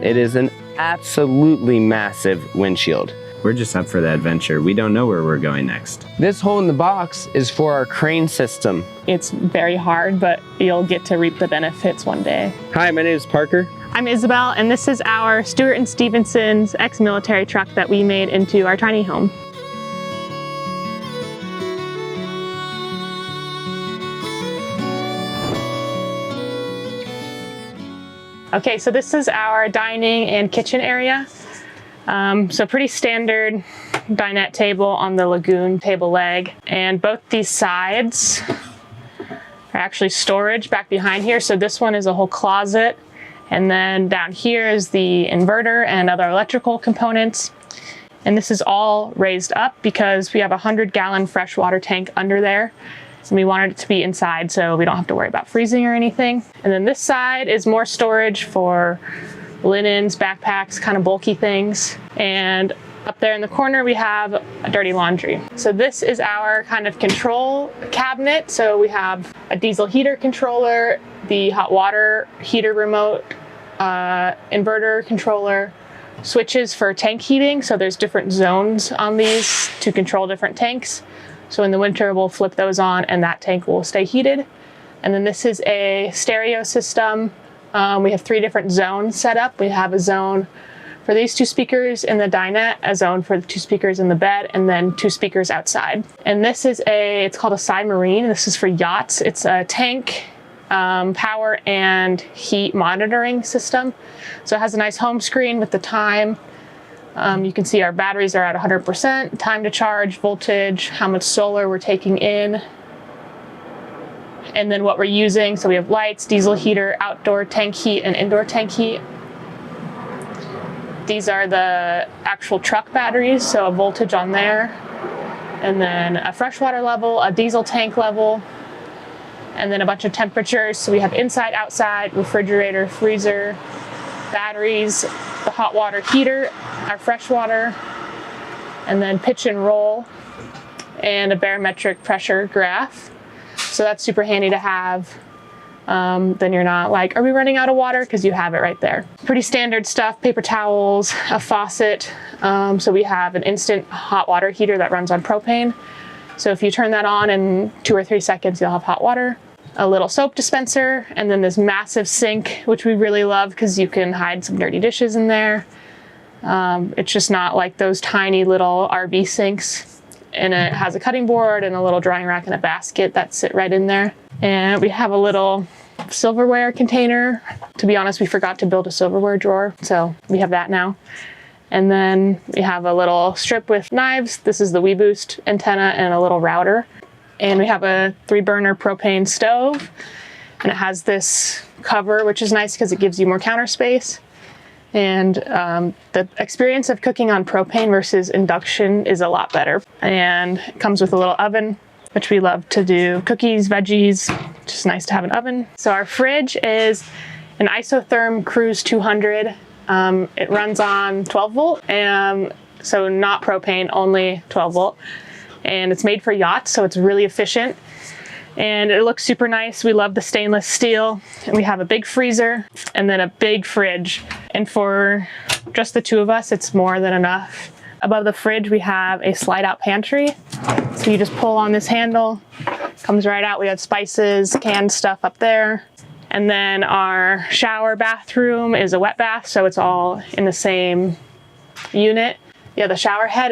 It is an absolutely massive windshield. We're just up for the adventure. We don't know where we're going next. This hole in the box is for our crane system. It's very hard, but you'll get to reap the benefits one day. Hi, my name is Parker. I'm Isabelle, and this is our Stewart and Stevenson's ex-military truck that we made into our tiny home. Okay, so this is our dining and kitchen area. So pretty standard dinette table on the lagoon table leg. And both these sides are actually storage back behind here. So this one is a whole closet. And then down here is the inverter and other electrical components. And this is all raised up because we have a 100-gallon freshwater tank under there. And we wanted it to be inside so we don't have to worry about freezing or anything. And then this side is more storage for linens, backpacks, kind of bulky things. And up there in the corner, we have a dirty laundry. So this is our kind of control cabinet. So we have a diesel heater controller, the hot water heater remote, inverter controller, switches for tank heating. So there's different zones on these to control different tanks. So in the winter, we'll flip those on and that tank will stay heated. And then this is a stereo system. We have 3 different zones set up. We have a zone for these 2 speakers in the dinette, a zone for the 2 speakers in the bed, and then 2 speakers outside. And this is it's called a Submarine. This is for yachts. It's a tank, power and heat monitoring system. So it has a nice home screen with the time. You can see our batteries are at 100%, time to charge, voltage, how much solar we're taking in, and then what we're using. So we have lights, diesel heater, outdoor tank heat, and indoor tank heat. These are the actual truck batteries, so a voltage on there, and then a freshwater level, a diesel tank level, and then a bunch of temperatures. So we have inside, outside, refrigerator, freezer, batteries, the hot water heater, our freshwater, and then pitch and roll, and a barometric pressure graph. So that's super handy to have. Then you're not like, are we running out of water? Because you have it right there. Pretty standard stuff, paper towels, a faucet. So we have an instant hot water heater that runs on propane. So if you turn that on in 2 or 3 seconds, you'll have hot water. A little soap dispenser, and then this massive sink, which we really love because you can hide some dirty dishes in there. It's just not like those tiny little RV sinks. And it has a cutting board and a little drying rack and a basket that sit right in there. And we have a little silverware container. To be honest, we forgot to build a silverware drawer, so we have that now. And then we have a little strip with knives. This is the WeBoost antenna and a little router. And we have a 3-burner propane stove, and it has this cover, which is nice because it gives you more counter space. And the experience of cooking on propane versus induction is a lot better. And it comes with a little oven, which we love to do cookies, veggies, just nice to have an oven. So our fridge is an Isotherm Cruise 200. It runs on 12 volt, and so not propane, only 12 volt. And it's made for yachts, so it's really efficient. And it looks super nice. We love the stainless steel. And we have a big freezer and then a big fridge. And for just the 2 of us, it's more than enough. Above the fridge, we have a slide-out pantry. So you just pull on this handle, comes right out. We have spices, canned stuff up there. And then our shower bathroom is a wet bath, so it's all in the same unit. Yeah, the shower head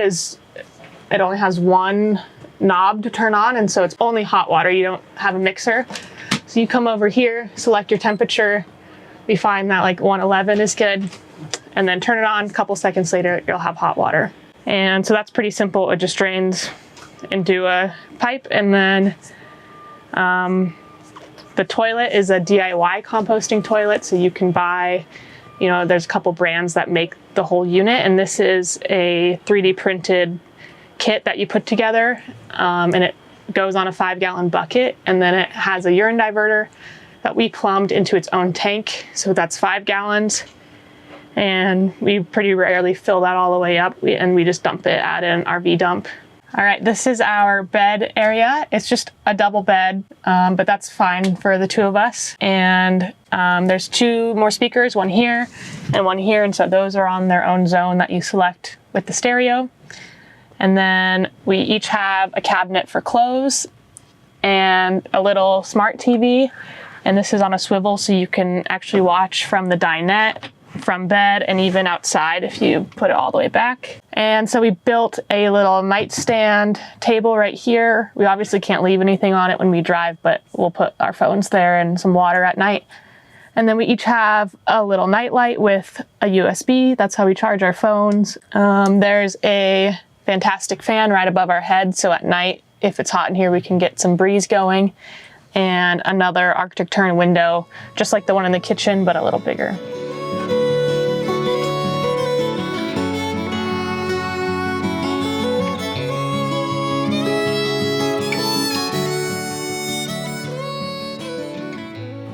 it only has 1 knob to turn on, and so it's only hot water. You don't have a mixer. So you come over here, select your temperature. We find that like 111 is good, and then turn it on. A couple seconds later, you'll have hot water. And so that's pretty simple. It just drains into a pipe, and then the toilet is a DIY composting toilet, so you can buy, there's a couple brands that make the whole unit, and this is a 3D printed kit that you put together, and it goes on a 5-gallon bucket, and then it has a urine diverter that we plumbed into its own tank. So that's 5 gallons, and we pretty rarely fill that all the way up, and we just dump it at an RV dump. All right, this is our bed area. It's just a double bed, but that's fine for the 2 of us. And There's 2 more speakers, one here and one here, and so those are on their own zone that you select with the stereo. And then we each have a cabinet for clothes and a little smart TV, and this is on a swivel so you can actually watch from the dinette, from bed, and even outside if you put it all the way back. And so we built a little nightstand table right here. We obviously can't leave anything on it when we drive, but we'll put our phones there and some water at night. And then we each have a little nightlight with a USB. That's how we charge our phones. There's a fantastic fan right above our head, so at night, if it's hot in here, we can get some breeze going. And another Arctic Tern window, just like the one in the kitchen, but a little bigger.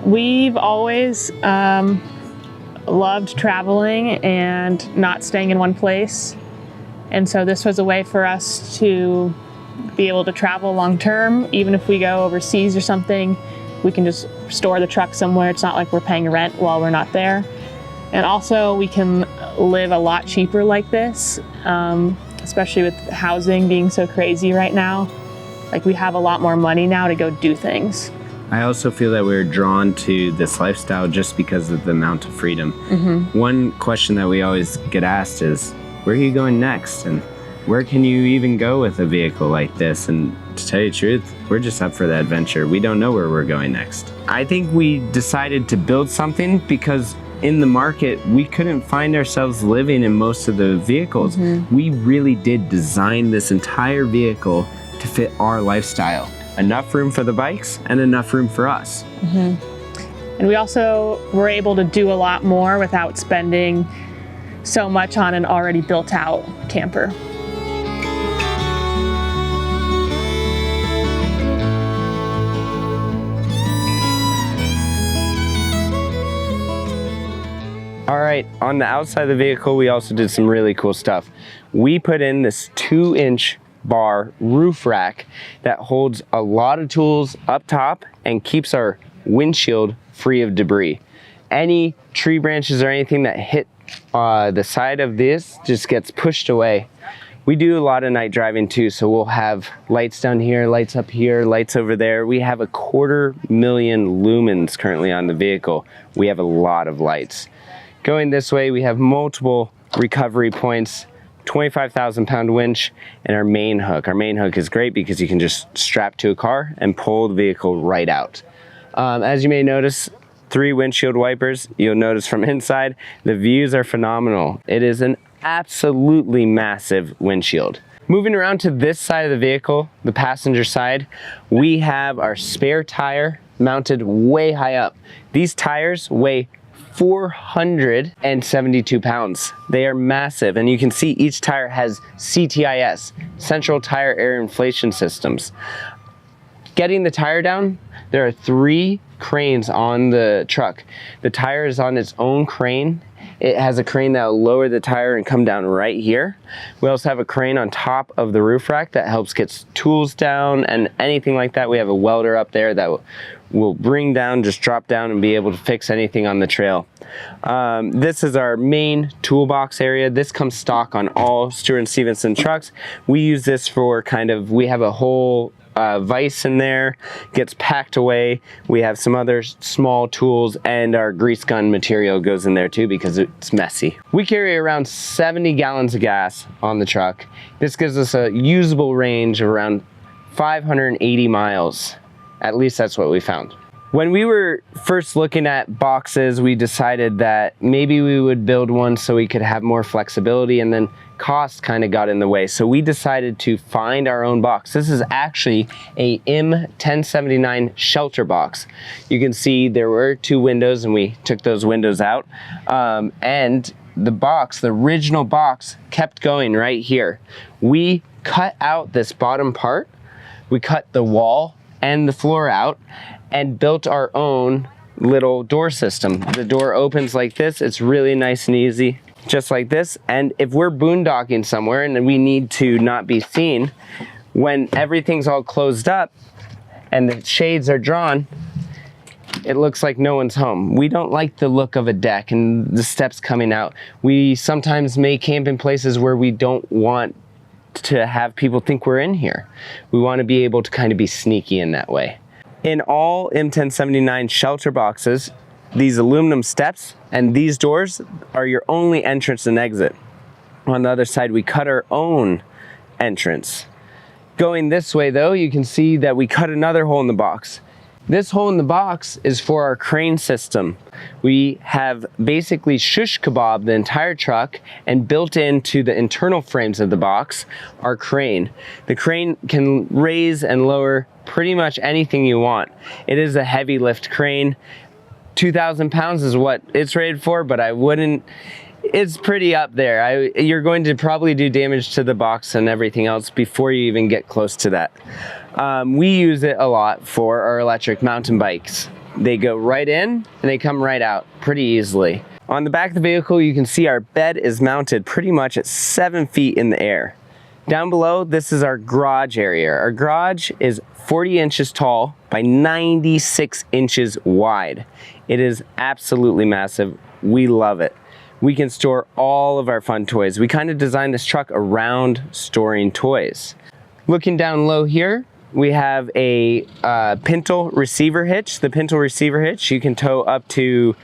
We've always loved traveling and not staying in one place. And so this was a way for us to be able to travel long term. Even if we go overseas or something, we can just store the truck somewhere. It's not like we're paying rent while we're not there. And also we can live a lot cheaper like this, especially with housing being so crazy right now. Like, we have a lot more money now to go do things. I also feel that we're drawn to this lifestyle just because of the amount of freedom. One question that we always get asked is, where are you going next? And where can you even go with a vehicle like this? And to tell you the truth, we're just up for the adventure. We don't know where we're going next. I think we decided to build something because in the market, we couldn't find ourselves living in most of the vehicles. We really did design this entire vehicle to fit our lifestyle. Enough room for the bikes and enough room for us. And we also were able to do a lot more without spending so much on an already built out camper. All right, on the outside of the vehicle, we also did some really cool stuff. We put in this 2-inch bar roof rack that holds a lot of tools up top and keeps our windshield free of debris. Any tree branches or anything that hit the side of this just gets pushed away. We do a lot of night driving too, so we'll have lights down here, lights up here, lights over there. We have 250,000 lumens currently on the vehicle. We have a lot of lights. Going this way, we have multiple recovery points, 25,000 pound winch, and our main hook. Our main hook is great because you can just strap to a car and pull the vehicle right out. As you may notice, 3 windshield wipers. You'll notice from inside, the views are phenomenal. It is an absolutely massive windshield. Moving around to this side of the vehicle, the passenger side, we have our spare tire mounted way high up. These tires weigh 472 pounds. They are massive, and you can see each tire has CTIS, Central Tire Air Inflation Systems. Getting the tire down, there are 3 cranes on the truck. The tire is on its own crane. It has a crane that will lower the tire and come down right here. We also have a crane on top of the roof rack that helps get tools down and anything like that. We have a welder up there that will bring down, just drop down and be able to fix anything on the trail. This is our main toolbox area. This comes stock on all Stewart and Stevenson trucks. We use this for we have a whole vise in there, gets packed away. We have some other small tools, and our grease gun material goes in there too because it's messy. We carry around 70 gallons of gas on the truck. This gives us a usable range of around 580 miles. At least that's what we found. When we were first looking at boxes, we decided that maybe we would build one so we could have more flexibility, and then cost kind of got in the way. So we decided to find our own box. This is actually a M1079 shelter box. You can see there were 2 windows and we took those windows out. And the box, the original box, kept going right here. We cut out this bottom part. We cut the wall and the floor out and built our own little door system. The door opens like this. It's really nice and easy, just like this. And if we're boondocking somewhere and we need to not be seen, when everything's all closed up and the shades are drawn, it looks like no one's home. We don't like the look of a deck and the steps coming out. We sometimes may camp in places where we don't want to have people think we're in here. We want to be able to kind of be sneaky in that way. In all M1079 shelter boxes, these aluminum steps and these doors are your only entrance and exit. On the other side, we cut our own entrance. Going this way though, you can see that we cut another hole in the box. This hole in the box is for our crane system. We have basically shish kebab the entire truck and built into the internal frames of the box, our crane. The crane can raise and lower pretty much anything you want. It is a heavy lift crane. 2,000 pounds is what it's rated for, but I wouldn't, it's pretty up there. You're going to probably do damage to the box and everything else before you even get close to that. We use it a lot for our electric mountain bikes. They go right in and they come right out pretty easily. On the back of the vehicle, you can see our bed is mounted pretty much at 7 feet in the air. Down below, this is our garage area. Our garage is 40 inches tall by 96 inches wide. It is absolutely massive. We love it. We can store all of our fun toys. We kind of designed this truck around storing toys. Looking down low here, we have a pintle receiver hitch. The pintle receiver hitch, you can tow up to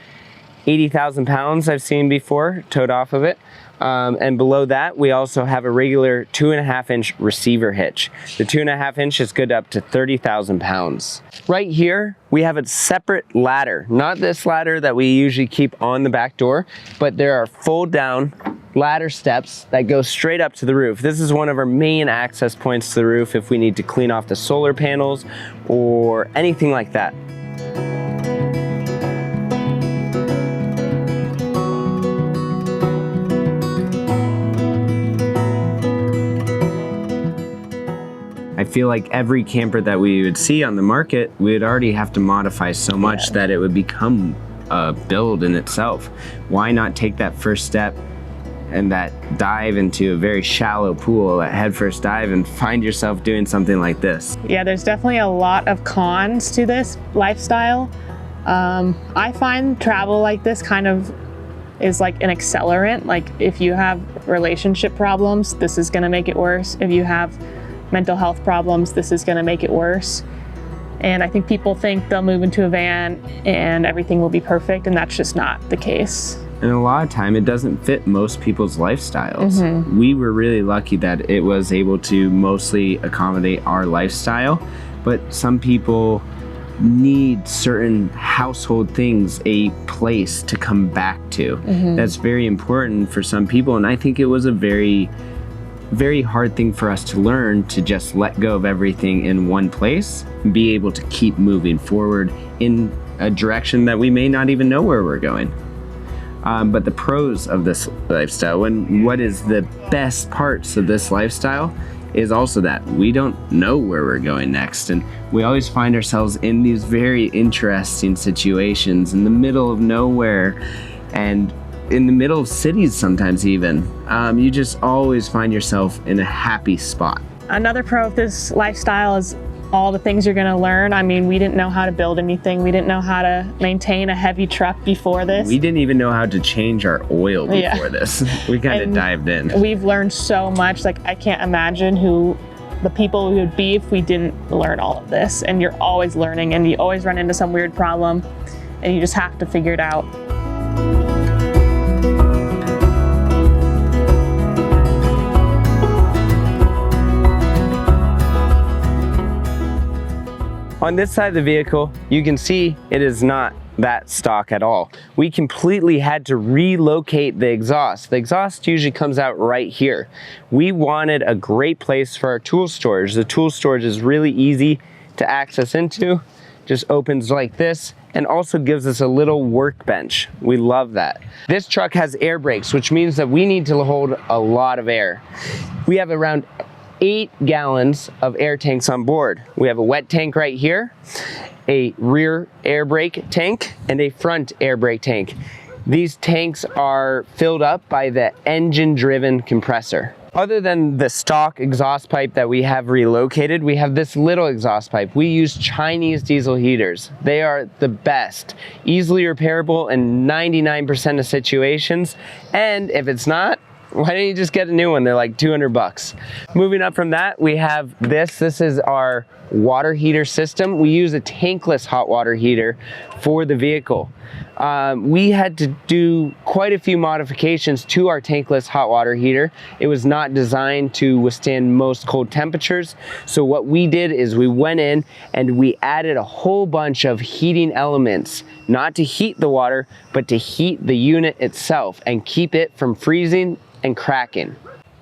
80,000 pounds I've seen before towed off of it. And below that, we also have a regular 2.5 inch receiver hitch. The 2.5 inch is good up to 30,000 pounds. Right here, we have a separate ladder. Not this ladder that we usually keep on the back door, but there are fold down ladder steps that go straight up to the roof. This is one of our main access points to the roof if we need to clean off the solar panels or anything like that. I feel like every camper that we would see on the market, we would already have to modify so much that it would become a build in itself. Why not take that first step and that dive into a very shallow pool, that headfirst dive, and find yourself doing something like this? Yeah, there's definitely a lot of cons to this lifestyle. I find travel like this kind of is like an accelerant. Like if you have relationship problems, this is gonna make it worse. If you have mental health problems, this is gonna make it worse. And I think people think they'll move into a van and everything will be perfect, and that's just not the case. And a lot of time, it doesn't fit most people's lifestyles. We were really lucky that it was able to mostly accommodate our lifestyle, but some people need certain household things, a place to come back to. That's very important for some people, and I think it was a very hard thing for us to learn, to just let go of everything in one place and be able to keep moving forward in a direction that we may not even know where we're going. But the pros of this lifestyle, and what is the best parts of this lifestyle, is also that we don't know where we're going next, and we always find ourselves in these very interesting situations in the middle of nowhere and in the middle of cities sometimes even. You just always find yourself in a happy spot. Another pro of this lifestyle is all the things you're gonna learn. I mean, we didn't know how to build anything. We didn't know how to maintain a heavy truck before this. We didn't even know how to change our oil before this. We kind of dived in. We've learned so much. Like, I can't imagine who the people we would be if we didn't learn all of this. And you're always learning, and you always run into some weird problem, and you just have to figure it out. On this side of the vehicle, you can see it is not that stock at all. We completely had to relocate the exhaust. The exhaust usually comes out right here. We wanted a great place for our tool storage. The tool storage is really easy to access into, just opens like this, and also gives us a little workbench. We love that. This truck has air brakes, which means that we need to hold a lot of air. We have around 8 gallons of air tanks on board. We have a wet tank right here, a rear air brake tank, and a front air brake tank. These tanks are filled up by the engine-driven compressor. Other than the stock exhaust pipe that we have relocated, we have this little exhaust pipe. We use Chinese diesel heaters. They are the best, easily repairable in 99% of situations. And if it's not, why don't you just get a new one? They're like 200 bucks. Moving up from that, we have this. This is our water heater system. We use a tankless hot water heater for the vehicle. We had to do quite a few modifications to our tankless hot water heater. It was not designed to withstand most cold temperatures. So what we did is we went in and we added a whole bunch of heating elements, not to heat the water, but to heat the unit itself and keep it from freezing and cracking.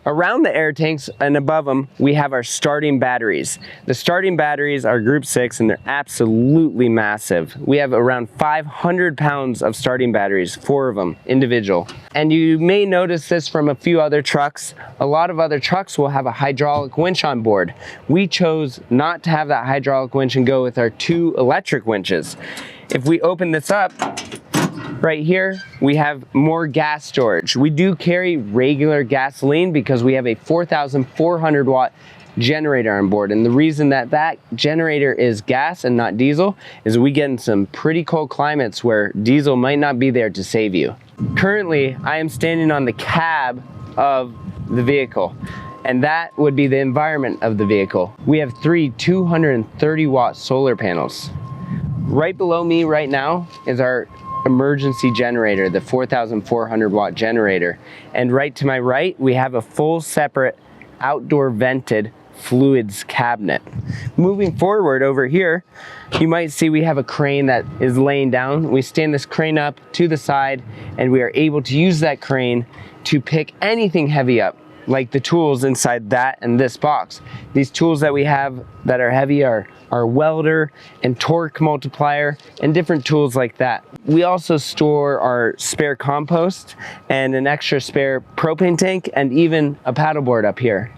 Around the air tanks and above them, we have our starting batteries. The starting batteries are group 6 and they're absolutely massive. We have around 500 pounds of starting batteries, 4 of them, individual. And you may notice this from a few other trucks. A lot of other trucks will have a hydraulic winch on board. We chose not to have that hydraulic winch and go with our 2 electric winches. If we open this up, right here, we have more gas storage. We do carry regular gasoline because we have a 4,400 watt generator on board. And the reason that that generator is gas and not diesel is we get in some pretty cold climates where diesel might not be there to save you. Currently, I am standing on the cab of the vehicle, and that would be the environment of the vehicle. We have 3 230 watt solar panels. Right below me right now is our emergency generator, the 4,400 watt generator. And right to my right, we have a full separate outdoor vented fluids cabinet. Moving forward over here, you might see we have a crane that is laying down. We stand this crane up to the side and we are able to use that crane to pick anything heavy up, like the tools inside that and this box. These tools that we have that are heavy are our welder and torque multiplier and different tools like that. We also store our spare compost and an extra spare propane tank and even a paddleboard up here.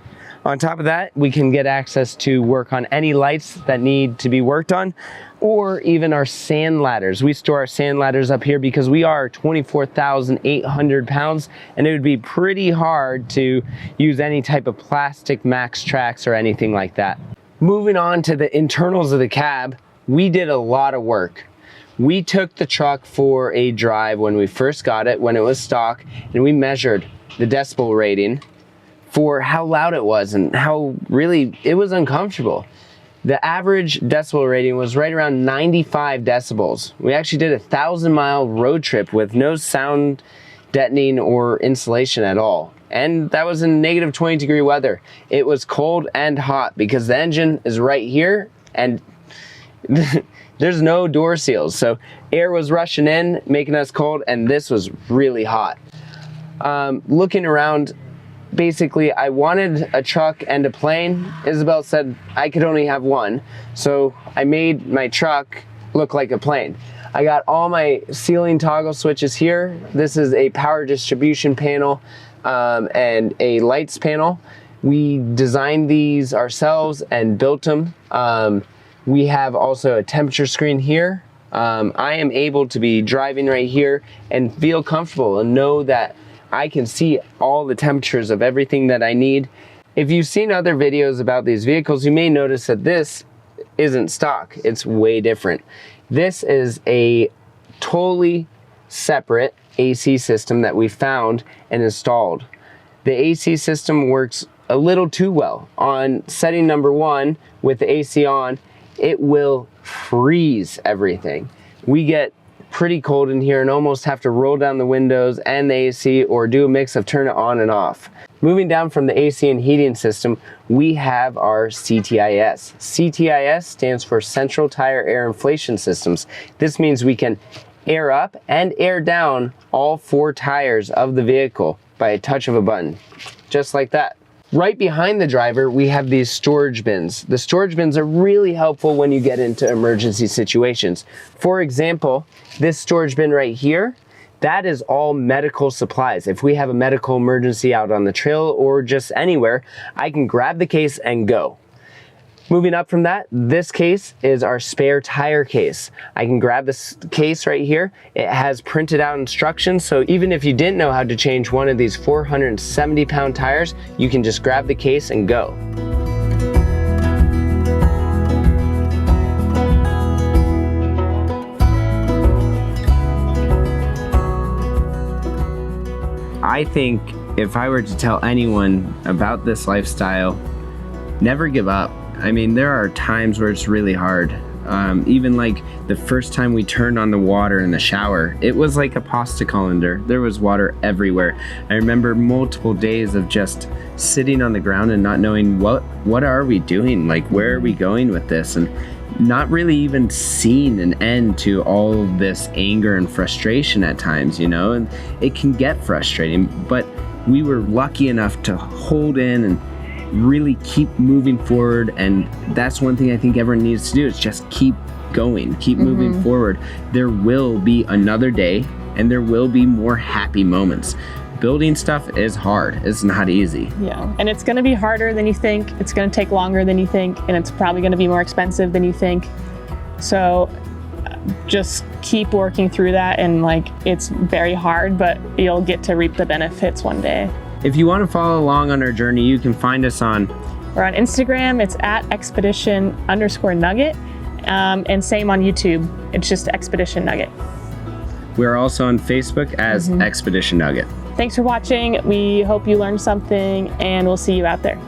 On top of that, we can get access to work on any lights that need to be worked on, or even our sand ladders. We store our sand ladders up here because we are 24,800 pounds and it would be pretty hard to use any type of plastic max tracks or anything like that. Moving on to the internals of the cab, we did a lot of work. We took the truck for a drive when we first got it, when it was stock, and we measured the decibel rating for how loud it was and how really it was uncomfortable. The average decibel rating was right around 95 decibels. We actually did a 1,000-mile road trip with no sound deadening or insulation at all. And that was in negative 20-degree weather. It was cold and hot because the engine is right here and there's no door seals. So air was rushing in, making us cold, and this was really hot. Looking around, basically I wanted a truck and a plane. Isabelle said I could only have one. So I made my truck look like a plane. I got all my ceiling toggle switches here. This is a power distribution panel and a lights panel. We designed these ourselves and built them. We have also a temperature screen here. I am able to be driving right here and feel comfortable and know that I can see all the temperatures of everything that I need. If you've seen other videos about these vehicles, you may notice that this isn't stock. It's way different. This is a totally separate AC system that we found and installed. The AC system works a little too well. On setting number 1 with the AC on, it will freeze everything. We get pretty cold in here and almost have to roll down the windows and the AC or do a mix of turn it on and off. Moving down from the AC and heating system, we have our CTIS. CTIS stands for Central Tire Air Inflation Systems. This means we can air up and air down all 4 tires of the vehicle by a touch of a button, just like that. Right behind the driver, we have these storage bins. The storage bins are really helpful when you get into emergency situations. For example, this storage bin right here, that is all medical supplies. If we have a medical emergency out on the trail or just anywhere, I can grab the case and go. Moving up from that, this case is our spare tire case. I can grab this case right here. It has printed out instructions, so even if you didn't know how to change one of these 470-pound tires, you can just grab the case and go. I think if I were to tell anyone about this lifestyle, never give up. I mean, there are times where it's really hard. Even like the first time we turned on the water in the shower, it was like a pasta colander. There was water everywhere. I remember multiple days of just sitting on the ground and not knowing what are we doing? Like, where are we going with this? And not really even seeing an end to all of this anger and frustration at times, you know? And it can get frustrating, but we were lucky enough to hold in and really keep moving forward. And that's one thing I think everyone needs to do, is just keep going, keep moving forward. There will be another day and there will be more happy moments. Building stuff is hard. It's not easy. Yeah, and it's gonna be harder than you think. It's gonna take longer than you think, and it's probably gonna be more expensive than you think. So just keep working through that, and like, it's very hard, but you'll get to reap the benefits one day. If you want to follow along on our journey, you can find us on... We're on Instagram, it's at expedition_nugget, and same on YouTube, it's just Expedition Nugget. We're also on Facebook as Expedition Nugget. Thanks for watching, we hope you learned something, and we'll see you out there.